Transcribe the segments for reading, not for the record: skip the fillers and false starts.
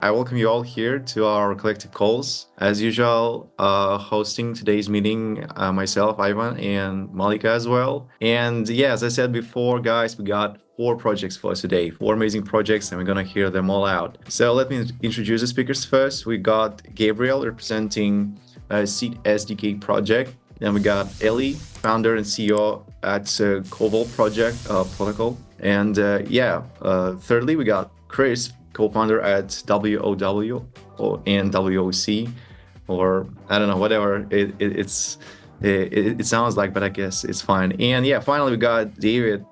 I welcome you all here to our collective calls. As usual, hosting today's meeting, myself, Ivan, and Malika as well. And yeah, as I said before, guys, we got 4 projects for us today, 4 amazing projects, and we're gonna hear them all out. So let me introduce the speakers first. We got Gabriel representing Cede SDK project. Then we got Ellie, founder and CEO at Covault Protocol. And thirdly, we got Chris, co-founder at WOW and WOC, or I don't know, whatever it sounds like, but I guess it's fine. And yeah, finally we got David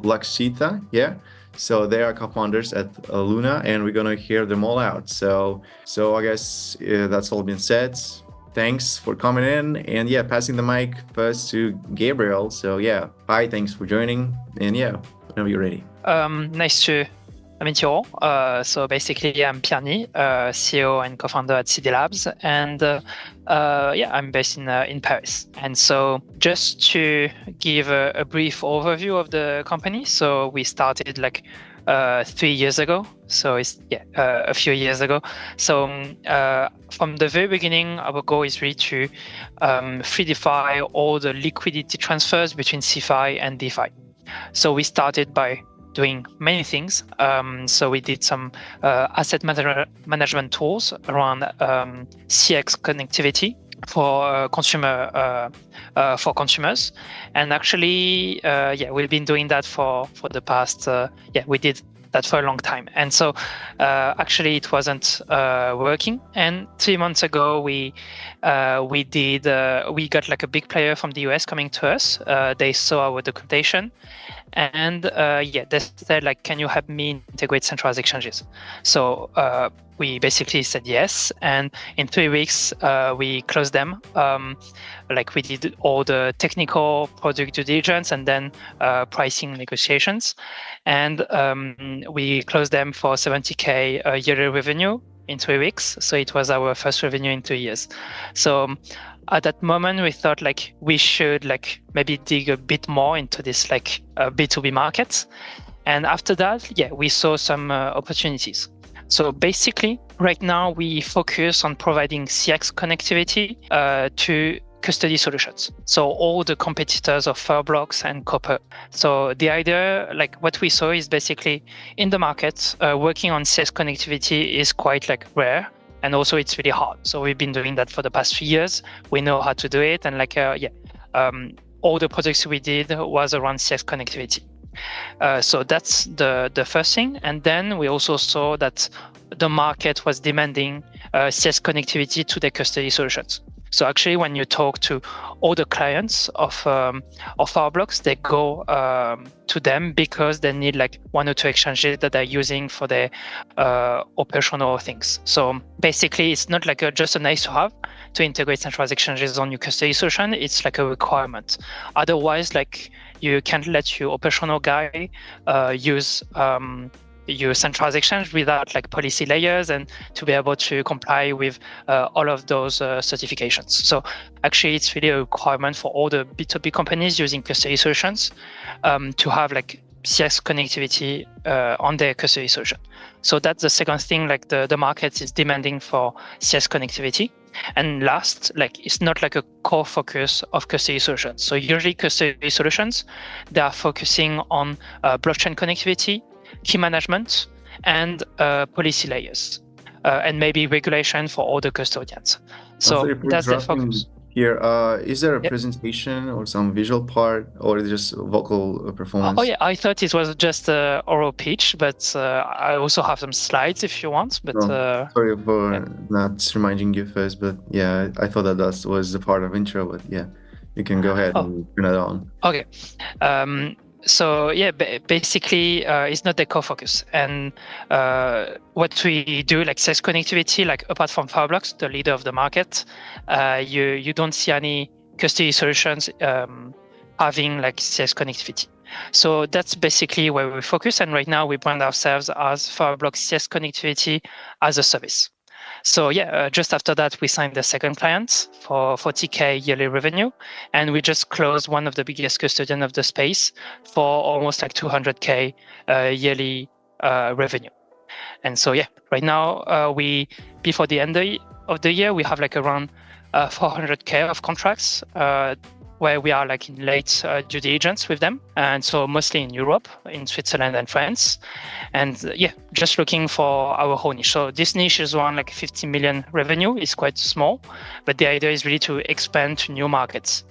Lakshita. Yeah. So they are co-founders at Lunaa, and we're gonna hear them all out. So I guess that's all been said. Thanks for coming in, and yeah, passing the mic first to Gabriel. So yeah, hi, thanks for joining, and yeah, whenever you're ready. Nice to meet you all. So basically, I'm Pierre, CEO and co-founder at Cede Labs, and I'm based in Paris. And so just to give a brief overview of the company, so we started 3 years ago. So it's a few years ago. So from the very beginning, our goal is really to fluidify all the liquidity transfers between CeFi and DeFi. So we started by doing many things. So we did some asset management tools around CX connectivity for consumers, and actually, we've been doing that for the past. We did that for a long time, and so actually it wasn't working. And 3 months ago, we got a big player from the US coming to us. They saw our documentation, and they said can you help me integrate centralized exchanges? So we basically said yes, and in 3 weeks we closed them. We did all the technical product due diligence and then pricing negotiations, and we closed them for 70K yearly revenue in 3 weeks. So it was our first revenue in 2 years. So at that moment, we thought we should maybe dig a bit more into this B2B market. And after that, we saw some opportunities. So basically, right now we focus on providing CX connectivity to custody solutions. So all the competitors of Fireblocks and Copper. So the idea, what we saw is basically in the market, working on CX connectivity is quite rare. And also it's really hard. So we've been doing that for the past 3 years. We know how to do it. And all the projects we did was around CX connectivity. So that's the first thing. And then we also saw that the market was demanding CX connectivity to their custody solutions. So actually, when you talk to all the clients of our blocks, they go to them because they need 1 or 2 exchanges that they're using for their operational things. So basically, it's not just a nice to have to integrate centralized exchanges on your custody solution. It's a requirement. Otherwise, you can't let your operational guy use your centralized exchange without policy layers and to be able to comply with all of those certifications. So actually, it's really a requirement for all the B2B companies using custody solutions to have CX connectivity on their custody solution. So that's the second thing. The market is demanding for CX connectivity. And last, it's not a core focus of custody solutions. So usually custody solutions, they are focusing on blockchain connectivity, key management, and policy layers, and maybe regulation for all the custodians. So that's the focus. Here, is there a presentation or some visual part, or is it just vocal performance? Oh yeah, I thought it was just an oral pitch, but I also have some slides if you want. But sorry for not reminding you first, but yeah, I thought that was the part of intro, but yeah, you can go ahead and turn it on. Okay. So basically, it's not the core focus. And what we do, CX connectivity, apart from Fireblocks, the leader of the market, you don't see any custody solutions having CX connectivity. So that's basically where we focus. And right now, we brand ourselves as Fireblocks CX connectivity as a service. So just after that, we signed the second client for 40K yearly revenue, and we just closed one of the biggest custodian of the space for almost 200K yearly revenue. And so, yeah, right now, before the end of the year, we have like around 400K of contracts where we are like in late due diligence with them. And so mostly in Europe, in Switzerland and France. And yeah, just looking for our whole niche. So this niche is around like 50 million revenue. It's quite small, but the idea is really to expand to new markets.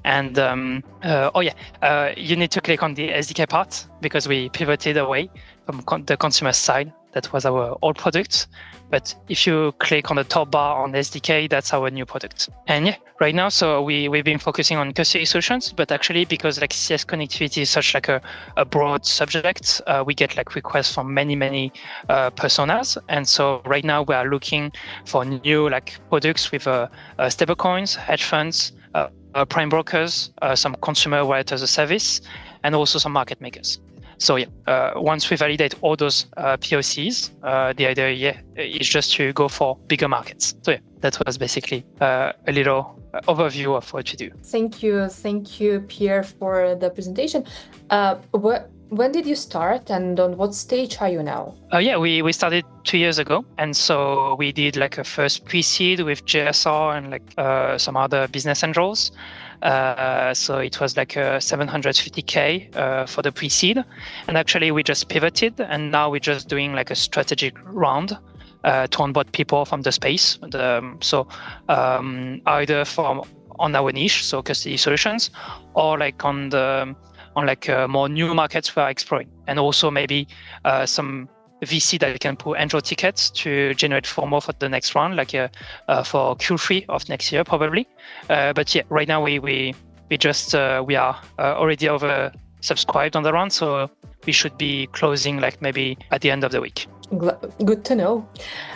And you need to click on the SDK part because we pivoted away from the consumer side. That was our old product. But if you click on the top bar on SDK, that's our new product. And yeah, right now, so we've been focusing on custody solutions, but actually because like CS connectivity is such like a broad subject, we get like requests from many personas. And so right now we are looking for new like products with stable coins, hedge funds, prime brokers, some consumer wallet as a service, and also some market makers. So yeah, once we validate all those POCs, the idea is just to go for bigger markets. So yeah, that was basically a little overview of what we do. Thank you, Pierre, for the presentation. When did you start, and on what stage are you now? We started 2 years ago, and so we did like a first pre-seed with JSR and like some other business angels. So it was like 750K for the pre-seed, and actually we just pivoted, and now we're just doing like a strategic round to onboard people from the space. Either from on our niche, so custody solutions, or like on more new markets we are exploring, and also maybe some VC that can put angel tickets to generate FOMO for the next round, like for Q3 of next year probably. But yeah, right now we are already over subscribed on the round, so we should be closing like maybe at the end of the week. Good to know,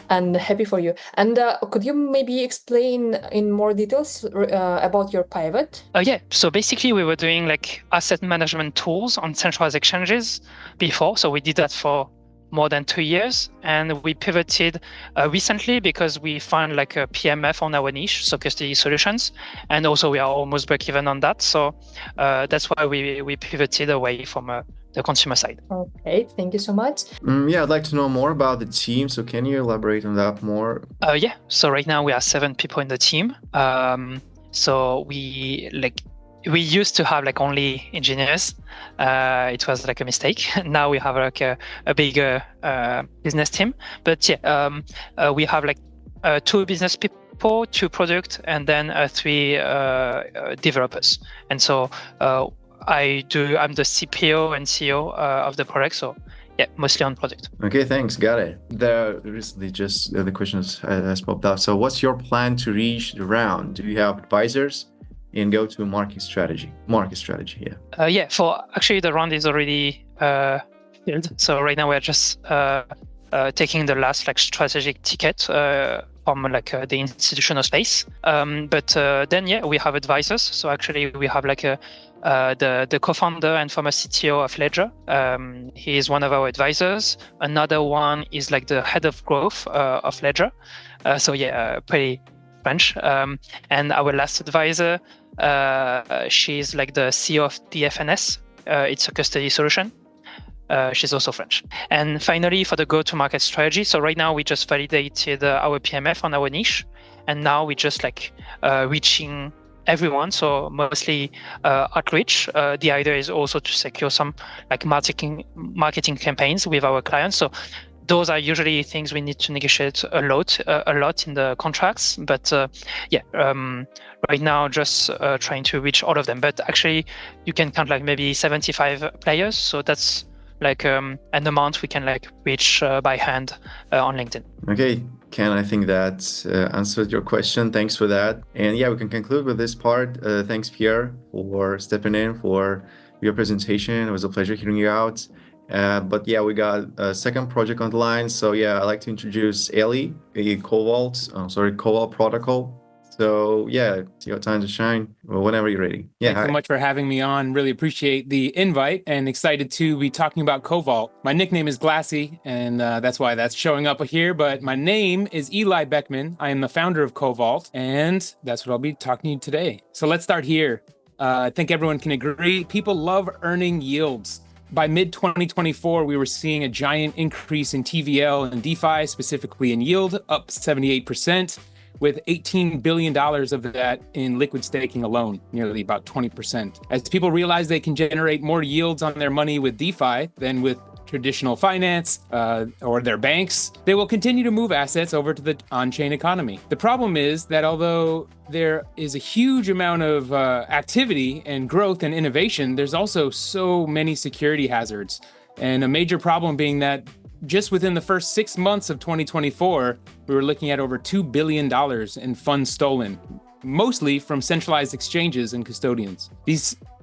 and happy for you. And could you maybe explain in more details about your pivot? So basically we were doing like asset management tools on centralized exchanges before, so we did that for more than 2 years, and we pivoted recently because we found like a PMF on our niche, so custody solutions, and also we are almost break even on that. So that's why we pivoted away from the consumer side. Okay, thank you so much. I'd like to know more about the team. So can you elaborate on that more? So right now we are 7 people in the team. So we used to have like only engineers. It was like a mistake. Now we have like a bigger business team. But we have like 2 business people, 2 product, and then 3 developers. And so I'm the CPO and CEO of the product. So yeah, mostly on product. Okay, thanks. Got it. There recently just the questions has popped up. So what's your plan to reach the round? Do you have advisors? And go to market strategy, yeah. For actually the round is already filled. So right now we're just taking the last like strategic ticket from like the institutional space. But then we have advisors. So actually we have like the co-founder and former CTO of Ledger. He is one of our advisors. Another one is like the head of growth of Ledger. Pretty French. And our last advisor, she's like the CEO of DFNS. It's a custody solution. She's also French. And finally, for the go-to-market strategy, so right now we just validated our PMF on our niche, and now we just like reaching everyone. So mostly outreach. The idea is also to secure some like marketing campaigns with our clients. So those are usually things we need to negotiate a lot in the contracts. But right now just trying to reach all of them. But actually, you can count like maybe 75 players. So that's like an amount we can like reach by hand on LinkedIn. Okay, Ken, I think that answered your question. Thanks for that. And we can conclude with this part. Thanks, Pierre, for stepping in for your presentation. It was a pleasure hearing you out. We got a second project on the line. So I'd like to introduce Ellie, a Covault Protocol. So it's your time to shine whenever you're ready. Thanks so much for having me on. Really appreciate the invite and excited to be talking about Covault. My nickname is Glassy, and that's why that's showing up here. But my name is Eli Beckman. I am the founder of Covault, and that's what I'll be talking to you today. So let's start here. I think everyone can agree. People love earning yields. by mid-2024, we were seeing a giant increase in TVL and DeFi, specifically in yield, up 78%, with $18 billion of that in liquid staking alone, nearly about 20%. As people realize they can generate more yields on their money with DeFi than with traditional finance or their banks, they will continue to move assets over to the on-chain economy. The problem is that although there is a huge amount of activity and growth and innovation, there's also so many security hazards. And a major problem being that just within the first 6 months of 2024, we were looking at over $2 billion in funds stolen, mostly from centralized exchanges and custodians.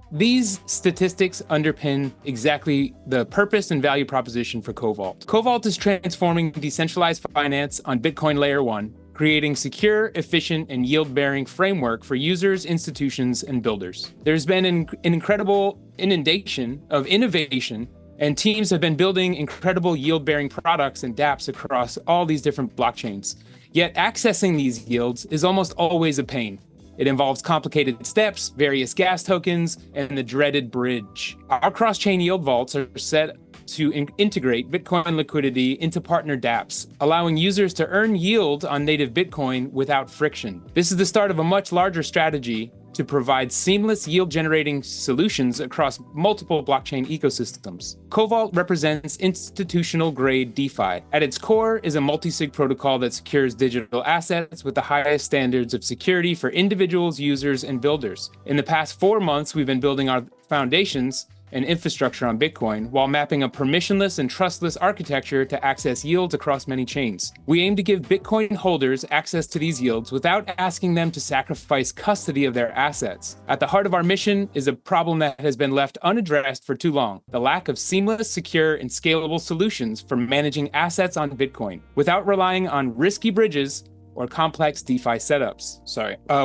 These statistics underpin exactly the purpose and value proposition for Covault. Covault is transforming decentralized finance on Bitcoin Layer 1, creating secure, efficient, and yield-bearing framework for users, institutions, and builders. There's been an incredible inundation of innovation, and teams have been building incredible yield-bearing products and dApps across all these different blockchains. Yet accessing these yields is almost always a pain. It involves complicated steps, various gas tokens, and the dreaded bridge. Our cross-chain yield vaults are set to integrate Bitcoin liquidity into partner dApps, allowing users to earn yield on native Bitcoin without friction. This is the start of a much larger strategy to provide seamless yield-generating solutions across multiple blockchain ecosystems. Covault represents institutional-grade DeFi. At its core is a multi-sig protocol that secures digital assets with the highest standards of security for individuals, users, and builders. In the past 4 months, we've been building our foundations and infrastructure on Bitcoin while mapping a permissionless and trustless architecture to access yields across many chains. We aim to give Bitcoin holders access to these yields without asking them to sacrifice custody of their assets. At the heart of our mission is a problem that has been left unaddressed for too long: the lack of seamless, secure, and scalable solutions for managing assets on Bitcoin without relying on risky bridges or complex DeFi setups.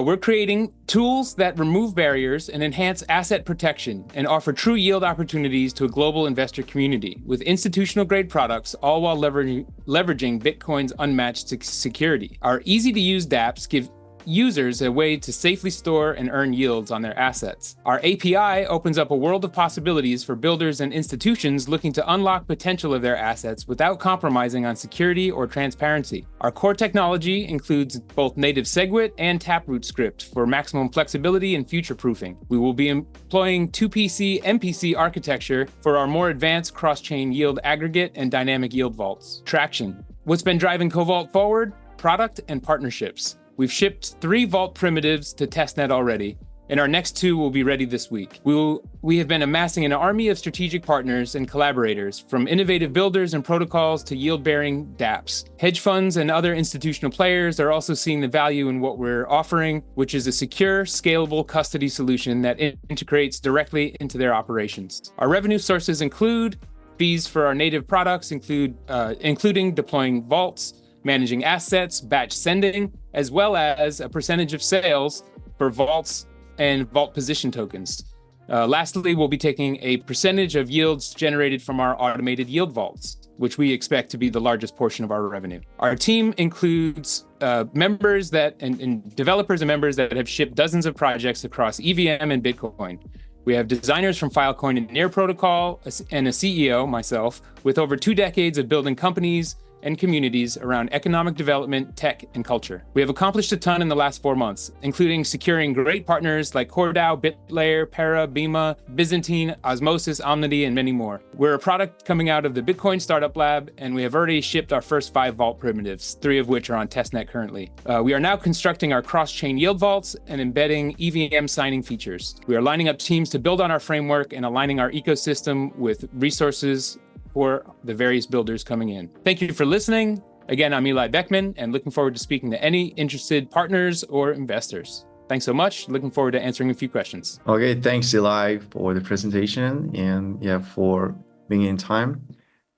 We're creating tools that remove barriers and enhance asset protection and offer true yield opportunities to a global investor community with institutional-grade products, all while leveraging Bitcoin's unmatched security. Our easy-to-use dApps give users a way to safely store and earn yields on their assets. Our API opens up a world of possibilities for builders and institutions looking to unlock potential of their assets without compromising on security or transparency. Our core technology includes both native SegWit and Taproot script for maximum flexibility and future-proofing. We will be employing 2PC MPC architecture for our more advanced cross-chain yield aggregate and dynamic yield vaults. Traction. What's been driving Covault forward? Product and partnerships. We've shipped 3 vault primitives to testnet already, and our next 2 will be ready this week. We have been amassing an army of strategic partners and collaborators, from innovative builders and protocols to yield-bearing dApps. Hedge funds and other institutional players are also seeing the value in what we're offering, which is a secure, scalable custody solution that integrates directly into their operations. Our revenue sources include fees for our native products, including deploying vaults, managing assets, batch sending, as well as a percentage of sales for vaults and vault position tokens. Lastly, we'll be taking a percentage of yields generated from our automated yield vaults, which we expect to be the largest portion of our revenue. Our team includes members and developers and members that have shipped dozens of projects across EVM and Bitcoin. We have designers from Filecoin and Near Protocol and a CEO, myself, with over 2 decades of building companies and communities around economic development, tech, and culture. We have accomplished a ton in the last 4 months, including securing great partners like CoreDAO, BitLayer, Para, Bima, Byzantine, Osmosis, Omnity, and many more. We're a product coming out of the Bitcoin Startup Lab, and we have already shipped our first 5 vault primitives, 3 of which are on testnet currently. We are now constructing our cross-chain yield vaults and embedding EVM signing features. We are lining up teams to build on our framework and aligning our ecosystem with resources for the various builders coming in. Thank you for listening. Again, I'm Eli Beckman, and looking forward to speaking to any interested partners or investors. Thanks so much. Looking forward to answering a few questions. Okay, thanks Eli for the presentation and for being in time.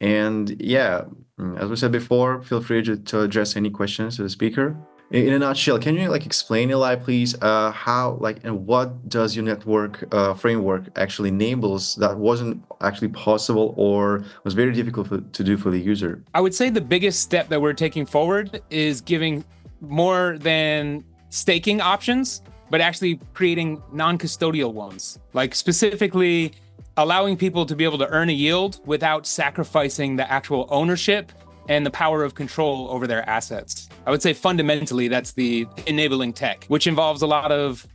And as we said before, feel free to address any questions to the speaker. In a nutshell, can you explain, Eli, please, how and what does your network framework actually enables that wasn't actually possible or was very difficult to do for the user? I would say the biggest step that we're taking forward is giving more than staking options, but actually creating non-custodial ones. Like specifically, allowing people to be able to earn a yield without sacrificing the actual ownership and the power of control over their assets. I would say fundamentally that's the enabling tech, which involves a lot of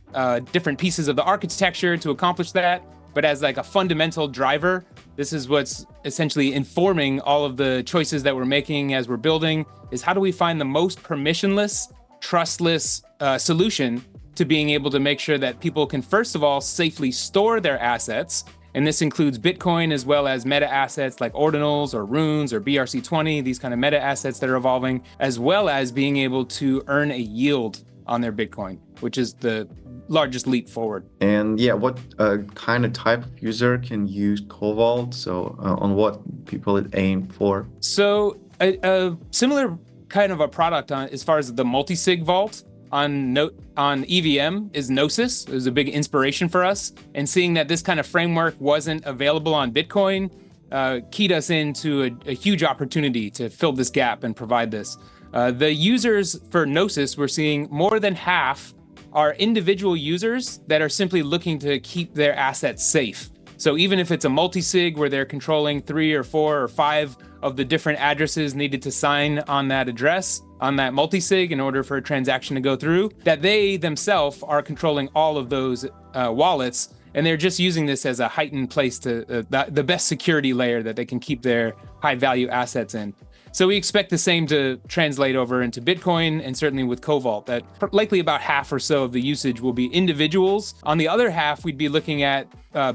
different pieces of the architecture to accomplish that. But as like a fundamental driver, this is what's essentially informing all of the choices that we're making as we're building, is how do we find the most permissionless, trustless solution to being able to make sure that people can, first of all, safely store their assets. And this includes Bitcoin as well as meta assets like ordinals or runes or BRC20, these kind of meta assets that are evolving, as well as being able to earn a yield on their Bitcoin, which is the largest leap forward. And yeah, what kind of type of user can use Covault? So on what people it aimed for? So a similar kind of a product as far as the multi-sig vault on EVM is Gnosis. It was a big inspiration for us. And seeing that this kind of framework wasn't available on Bitcoin keyed us into a huge opportunity to fill this gap and provide this. The users for Gnosis, we're seeing more than half are individual users that are simply looking to keep their assets safe. So even if it's a multi-sig where they're controlling 3 or 4 or 5 of the different addresses needed to sign on that address, on that multi-sig in order for a transaction to go through, that they themselves are controlling all of those wallets, and they're just using this as a heightened place to the best security layer that they can keep their high value assets in. So we expect the same to translate over into Bitcoin, and certainly with Covault, that likely about half or so of the usage will be individuals. On the other half, we'd be looking at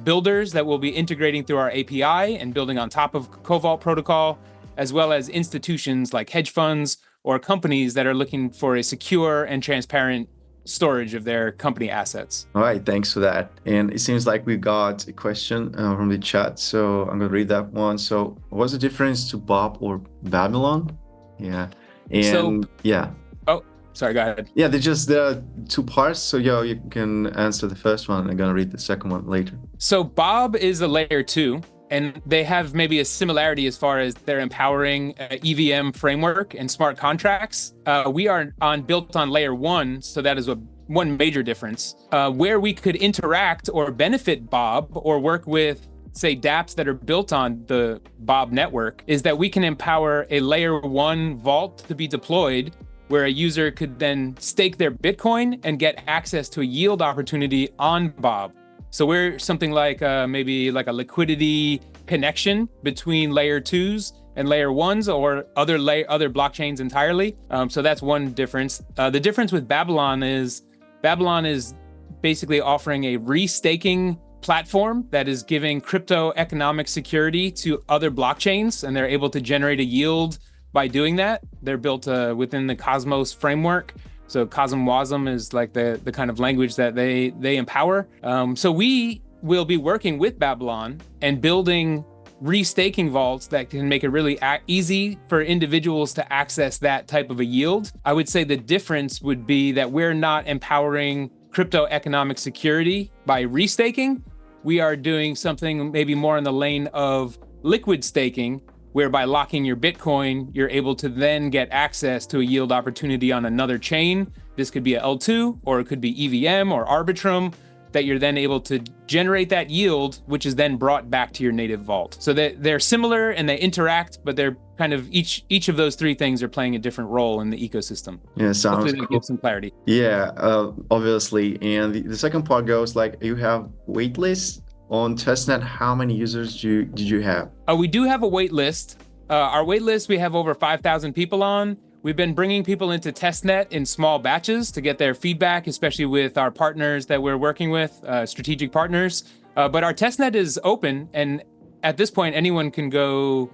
builders that will be integrating through our API and building on top of Covault Protocol, as well as institutions like hedge funds or companies that are looking for a secure and transparent storage of their company assets. All right, thanks for that. And it seems like we got a question from the chat, so I'm going to read that one. So what's the difference to Bob or Babylon? Yeah. And yeah. Oh, sorry, go ahead. Yeah, there are 2 parts. So you can answer the first one and I'm going to read the second one later. So Bob is a layer 2. And they have maybe a similarity as far as they're empowering EVM framework and smart contracts. We are built on layer 1, so that is one major difference. Where we could interact or benefit Bob or work with, say, dApps that are built on the Bob network is that we can empower a layer 1 vault to be deployed where a user could then stake their Bitcoin and get access to a yield opportunity on Bob. So we're something like maybe like a liquidity connection between layer 2s and layer 1s or other blockchains entirely. So that's one difference. The difference with Babylon is basically offering a restaking platform that is giving crypto economic security to other blockchains, and they're able to generate a yield by doing that. They're built within the Cosmos framework. So CosmWasm is like the kind of language that they empower. So we will be working with Babylon and building restaking vaults that can make it really easy for individuals to access that type of a yield. I would say the difference would be that we're not empowering crypto economic security by restaking. We are doing something maybe more in the lane of liquid staking, where by locking your Bitcoin, you're able to then get access to a yield opportunity on another chain. This could be a L2, or it could be EVM or Arbitrum, that you're then able to generate that yield, which is then brought back to your native vault. So they're similar and they interact, but they're kind of each of those 3 things are playing a different role in the ecosystem. Yeah, sounds Hopefully cool. That gives some clarity. Yeah, obviously. And the second part goes like, you have waitlist on testnet. How many users did you have? We do have a wait list. Our wait list, we have over 5,000 people on. We've been bringing people into testnet in small batches to get their feedback, especially with our partners that we're working with, strategic partners. But our testnet is open, and at this point, anyone can go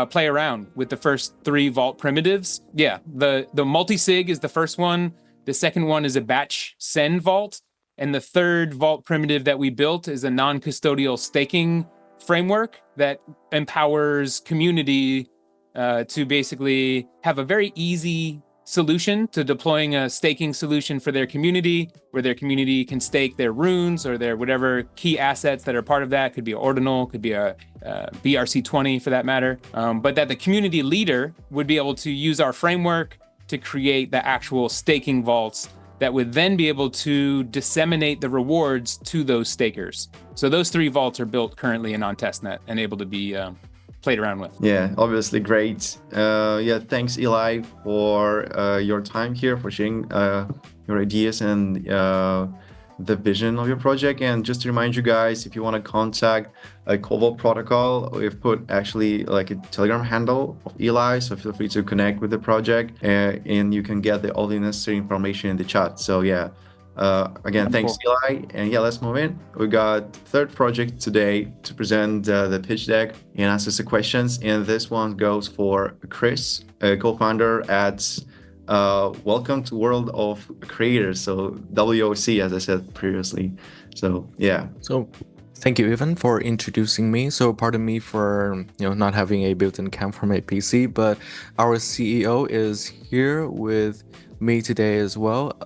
play around with the first 3 vault primitives. Yeah, the multi-sig is the first one. The second one is a batch send vault. And the third vault primitive that we built is a non-custodial staking framework that empowers community to basically have a very easy solution to deploying a staking solution for their community, where their community can stake their runes or their whatever key assets that are part of that. Could be an ordinal, could be a BRC20 for that matter. But that the community leader would be able to use our framework to create the actual staking vaults that would then be able to disseminate the rewards to those stakers. So those 3 vaults are built currently and on testnet and able to be played around with. Yeah, obviously great. Yeah, thanks Eli for your time here, for sharing your ideas and the vision of your project. And just to remind you guys, if you want to contact Covault Protocol, we've put actually like a Telegram handle of Eli, so feel free to connect with the project and you can get all the necessary information in the chat. So yeah, again, thanks Eli. And yeah, let's move in. We got third project today to present the pitch deck and answer the questions. And this one goes for Chris, co-founder at welcome to World of Creators, so WOC, as I said previously. So yeah. So thank you, Ivan, for introducing me. So pardon me for not having a built-in cam for my PC, but our CEO is here with me today as well.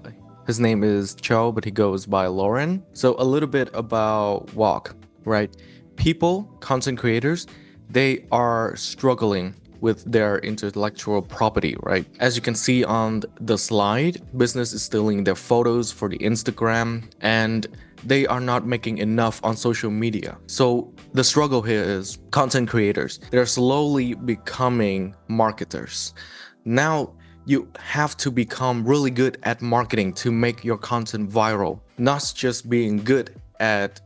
His name is Cho, but he goes by Lauren. So a little bit about WOC, right? People, content creators, they are struggling with their intellectual property, right? As you can see on the slide, business is stealing their photos for the Instagram and they are not making enough on social media. So the struggle here is content creators. They're slowly becoming marketers. Now, you have to become really good at marketing to make your content viral, not just being good at,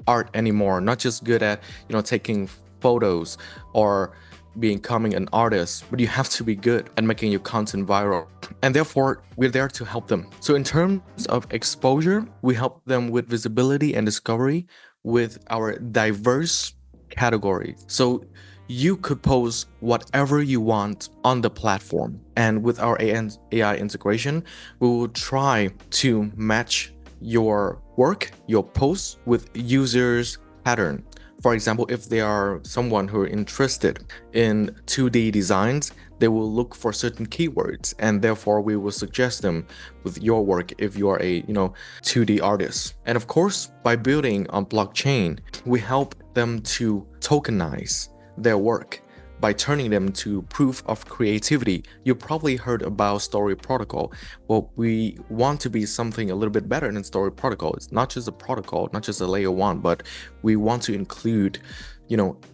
art anymore, not just good at, taking photos or becoming an artist, but you have to be good at making your content viral. And therefore, we're there to help them. So in terms of exposure, we help them with visibility and discovery with our diverse categories. So you could post whatever you want on the platform. And with our AI integration, we will try to match your work, your posts with users' pattern. For example, if they are someone who are interested in 2D designs, they will look for certain keywords, and therefore we will suggest them with your work if you are a 2D artist. And of course, by building on blockchain, we help them to tokenize their work by turning them to proof of creativity. You probably heard about Story Protocol. Well, we want to be something a little bit better than Story Protocol. It's not just a protocol, not just a layer 1, but we want to include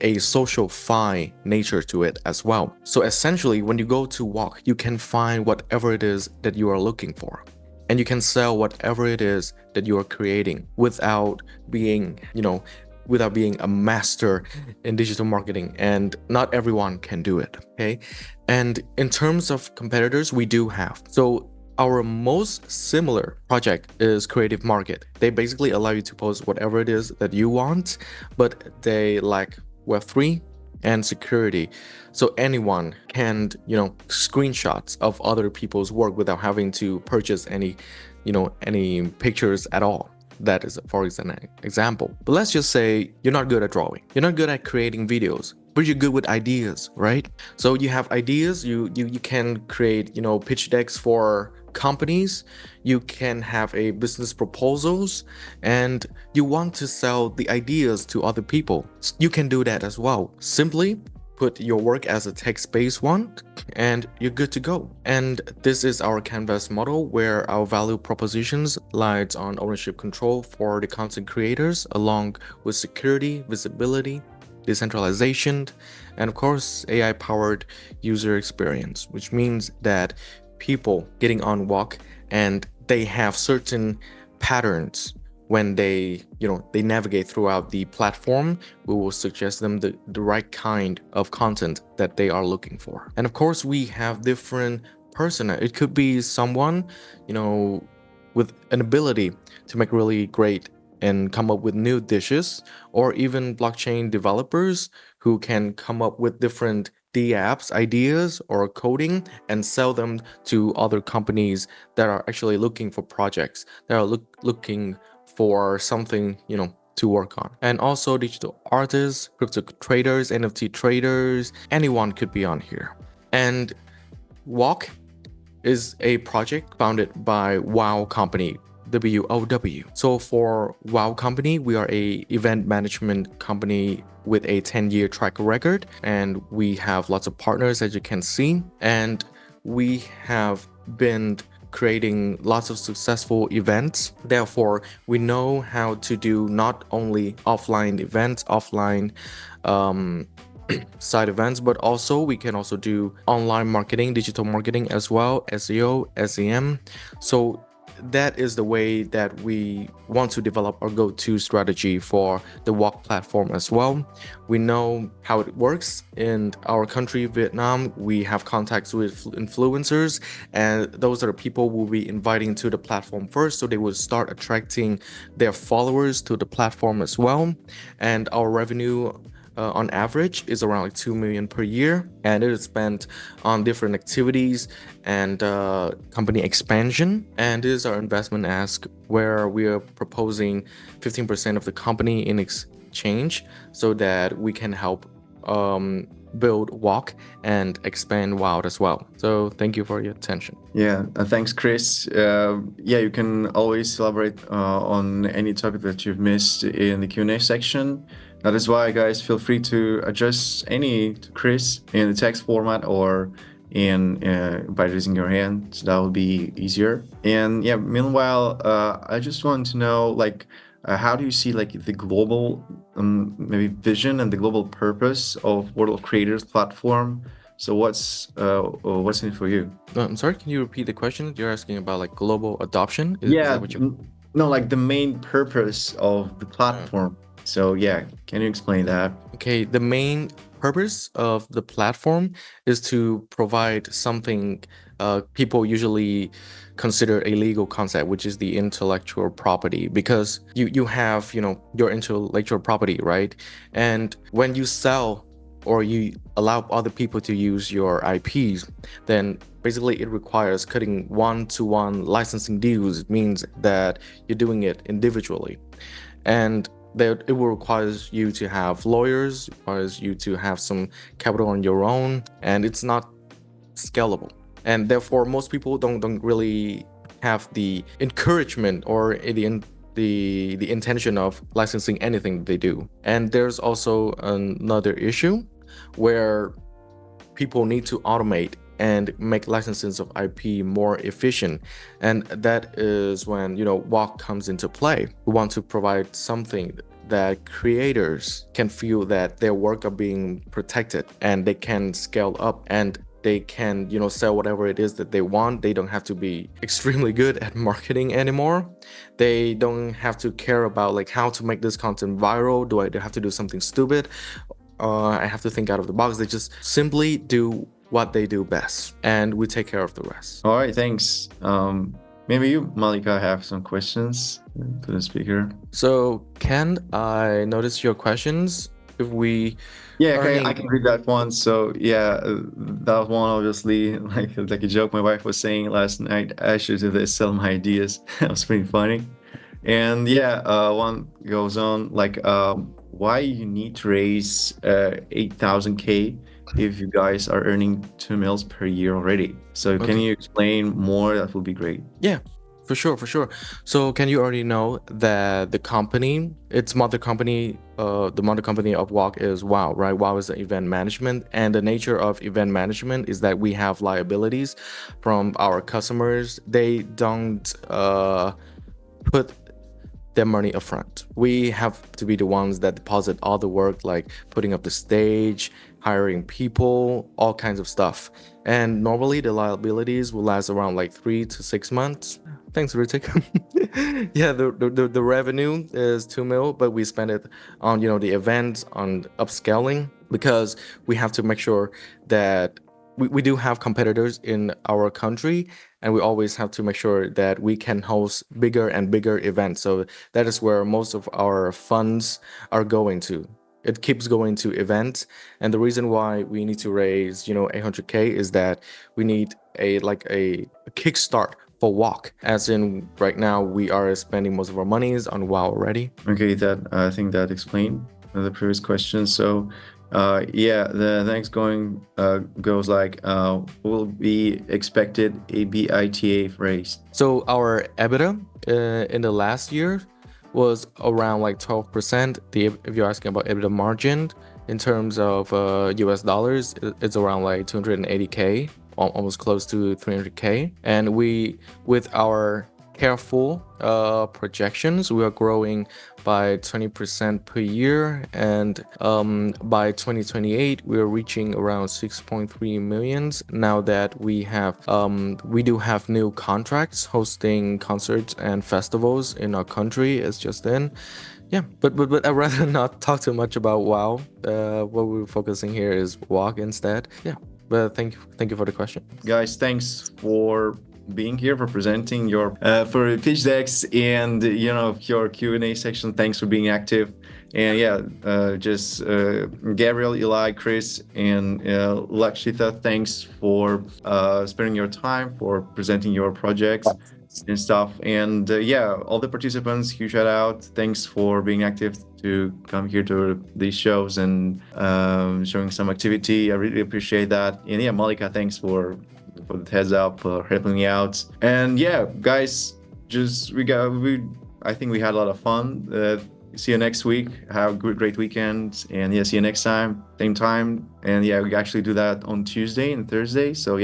a social fi nature to it as well. So essentially, when you go to WOC, you can find whatever it is that you are looking for. And you can sell whatever it is that you are creating without being, without being a master in digital marketing, and not everyone can do it, okay? And in terms of competitors, we do have. So our most similar project is Creative Market. They basically allow you to post whatever it is that you want, but they lack Web3 and security. So anyone can, screenshots of other people's work without having to purchase any pictures at all. That is, for example. But let's just say you're not good at drawing. You're not good at creating videos, but you're good with ideas, right? So you have ideas, you can create, pitch decks for companies, you can have a business proposals, and you want to sell the ideas to other people. You can do that as well. Simply put your work as a text-based one, and you're good to go. And this is our canvas model where our value propositions lies on ownership control for the content creators, along with security, visibility, decentralization, and of course, AI-powered user experience, which means that people getting on WOC and they have certain patterns when they navigate throughout the platform. We will suggest them the right kind of content that they are looking for. And of course, we have different persona. It could be someone, with an ability to make really great and come up with new dishes, or even blockchain developers who can come up with different apps, ideas, or coding and sell them to other companies that are actually looking for projects, that are looking for something, to work on. And also digital artists, crypto traders, NFT traders, anyone could be on here. And WOC is a project founded by WOW Company, WOW. So for WOW Company, we are a event management company with a 10-year track record, and we have lots of partners, as you can see, and we have been creating lots of successful events. Therefore, we know how to do not only offline events, offline side events, but also we can also do online marketing, digital marketing as well, SEO, SEM. So that is the way that we want to develop our go-to strategy for the Walk platform as well. We know how it works in our country, Vietnam. We have contacts with influencers, and those are the people we'll be inviting to the platform first, so they will start attracting their followers to the platform as well. And our revenue on average is around like 2 million per year, and it is spent on different activities and company expansion. And this is our investment ask, where we are proposing 15% of the company in exchange so that we can help build Walk and expand Wild as well. So thank you for your attention. Yeah, thanks, Chris. Yeah, you can always elaborate on any topic that you've missed in the Q&A section. That is why, guys, feel free to address any to Chris in the text format or in by raising your hand. So that will be easier. And yeah, meanwhile, I just want to know, like, how do you see like the global maybe vision and the global purpose of World of Creators platform? So what's in it for you? I'm sorry, can you repeat the question? You're asking about like global adoption? Is that what no, like the main purpose of the platform. So yeah, can you explain that? Okay, the main purpose of the platform is to provide something people usually consider a legal concept, which is the intellectual property, because you have, you know, your intellectual property, right? And when you sell or you allow other people to use your IPs, then basically it requires cutting one-to-one licensing deals. It means that you're doing it individually, and that it will require you to have lawyers, requires you to have some capital on your own, and it's not scalable. And therefore, most people don't really have the encouragement or the intention of licensing anything they do. And there's also another issue where people need to automate and make licenses of IP more efficient. And that is when, you know, Walk comes into play. We want to provide something that creators can feel that their work are being protected and they can scale up and they can, you know, sell whatever it is that they want. They don't have to be extremely good at marketing anymore. They don't have to care about like how to make this content viral. Do I have to do something stupid? I have to think out of the box. They just simply do what they do best, and we take care of the rest. All right, thanks. Maybe you, Malika, have some questions to the speaker. So, can I notice your questions? If we I can read that one. So yeah, that one obviously like a joke my wife was saying last night. I should do this, sell my ideas. That was pretty funny. And yeah, one goes on like, why you need to raise 8,000K if you guys are earning 2 mils per year already. So can you explain more? That would be great. Yeah, for sure. So can you already know that the company, its mother company, the mother company of Walk is WOW, right? WOW is the event management, and the nature of event management is that we have liabilities from our customers. They don't put their money upfront. We have to be the ones that deposit all the work, like putting up the stage, hiring people, all kinds of stuff. And normally the liabilities will last around like 3 to 6 months. Thanks, Ritik. Yeah, the revenue is 2 mil, but we spend it on, you know, the events, on upscaling, because we have to make sure that we do have competitors in our country, and we always have to make sure that we can host bigger and bigger events. So that is where most of our funds are going to. It keeps going to events, and the reason why we need to raise, you know, 800K is that we need a kickstart for Walk. As in, right now we are spending most of our monies on WOW already. Okay, I think that explained the previous question. So yeah, the next goes like, will be expected a EBITDA raise. So our EBITDA in the last year was around like 12%. If you're asking about EBITDA margin in terms of US dollars, it's around like 280K almost close to 300K. And with our careful projections, we are growing by 20% per year, and by 2028 we are reaching around 6.3 millions. Now that we do have new contracts hosting concerts and festivals in our country. It's just in. Yeah, but I'd rather not talk too much about WoW. What we're focusing here is WoG instead. Yeah, but thank you for the question. Guys, thanks for being here, for presenting your for pitch decks and your Q&A section. Thanks for being active. And Gabriel, Eli, Chris, and Lakshita, thanks for spending your time, for presenting your projects and stuff. And all the participants, huge shout out. Thanks for being active to come here to these shows and showing some activity. I really appreciate that. And Malika, thanks for the heads up, helping me out. And guys, I think we had a lot of fun. See you next week. Have a great weekend, and see you next time, same time. And we actually do that on Tuesday and Thursday. So